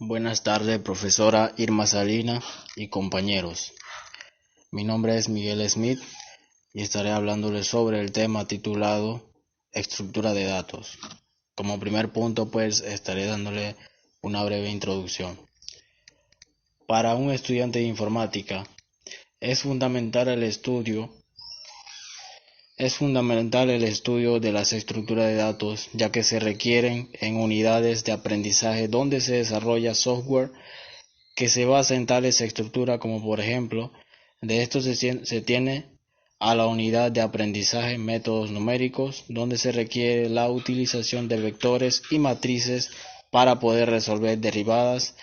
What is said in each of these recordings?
Buenas tardes, profesora Irma Salina y compañeros. Mi nombre es Miguel Smith y estaré hablándoles sobre el tema titulado Estructura de datos. Como primer punto, estaré dándole una breve introducción. Para un estudiante de informática, es fundamental el estudio de las estructuras de datos, ya que se requieren en unidades de aprendizaje donde se desarrolla software que se basa en tales estructuras, como por ejemplo, de esto se tiene a la unidad de aprendizaje métodos numéricos, donde se requiere la utilización de vectores y matrices para poder resolver derivadas,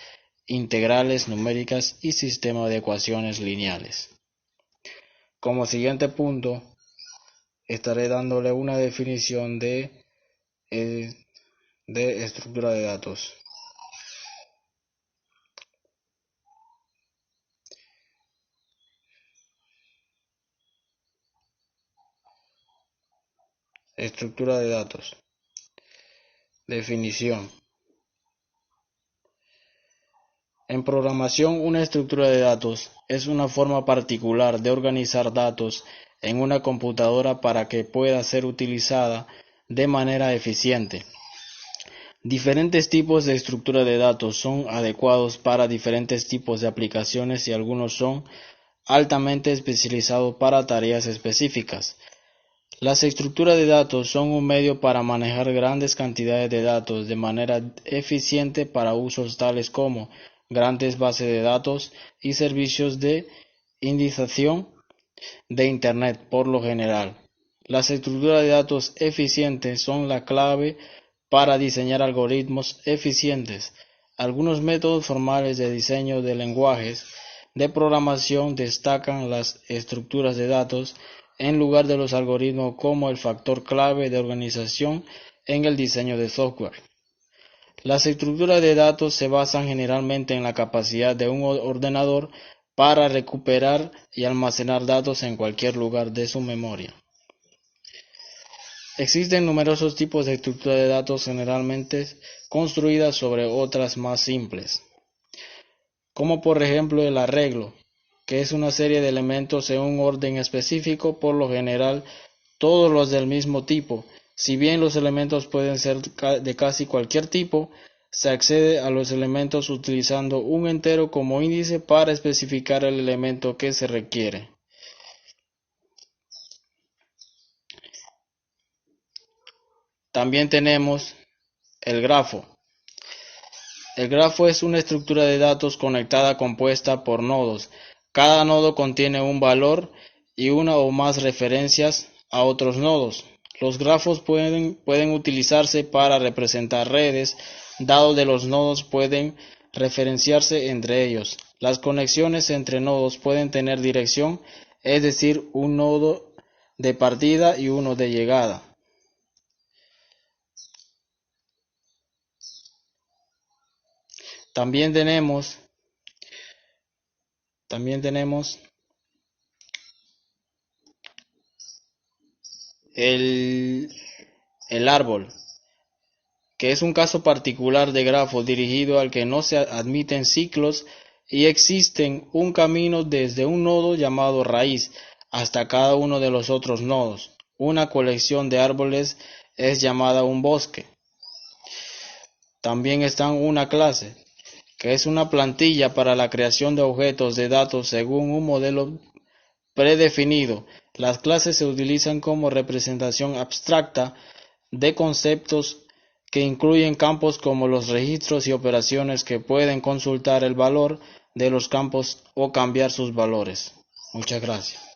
integrales numéricas y sistemas de ecuaciones lineales. Como siguiente punto, estaré dándole una definición de estructura de datos. Estructura de datos. Definición. En programación, una estructura de datos es una forma particular de organizar datos en una computadora para que pueda ser utilizada de manera eficiente. Diferentes tipos de estructura de datos son adecuados para diferentes tipos de aplicaciones y algunos son altamente especializados para tareas específicas. Las estructuras de datos son un medio para manejar grandes cantidades de datos de manera eficiente para usos tales como grandes bases de datos y servicios de indexación de Internet. Por lo general, las estructuras de datos eficientes son la clave para diseñar algoritmos eficientes. Algunos métodos formales de diseño de lenguajes de programación destacan las estructuras de datos en lugar de los algoritmos como el factor clave de organización en el diseño de software. Las estructuras de datos se basan generalmente en la capacidad de un ordenador para recuperar y almacenar datos en cualquier lugar de su memoria. Existen numerosos tipos de estructuras de datos generalmente construidas sobre otras más simples, como por ejemplo el arreglo, que es una serie de elementos en un orden específico, por lo general todos los del mismo tipo. Si bien los elementos pueden ser de casi cualquier tipo, se accede a los elementos utilizando un entero como índice para especificar el elemento que se requiere. También tenemos el grafo. El grafo es una estructura de datos conectada compuesta por nodos. Cada nodo contiene un valor y una o más referencias a otros nodos. Los grafos pueden utilizarse para representar redes, dado que los nodos pueden referenciarse entre ellos. Las conexiones entre nodos pueden tener dirección, es decir, un nodo de partida y uno de llegada. También tenemos el árbol, que es un caso particular de grafo dirigido al que no se admiten ciclos y existen un camino desde un nodo llamado raíz hasta cada uno de los otros nodos. Una colección de árboles es llamada un bosque. También está una clase, que es una plantilla para la creación de objetos de datos según un modelo predefinido. Las clases se utilizan como representación abstracta de conceptos que incluyen campos como los registros y operaciones que pueden consultar el valor de los campos o cambiar sus valores. Muchas gracias.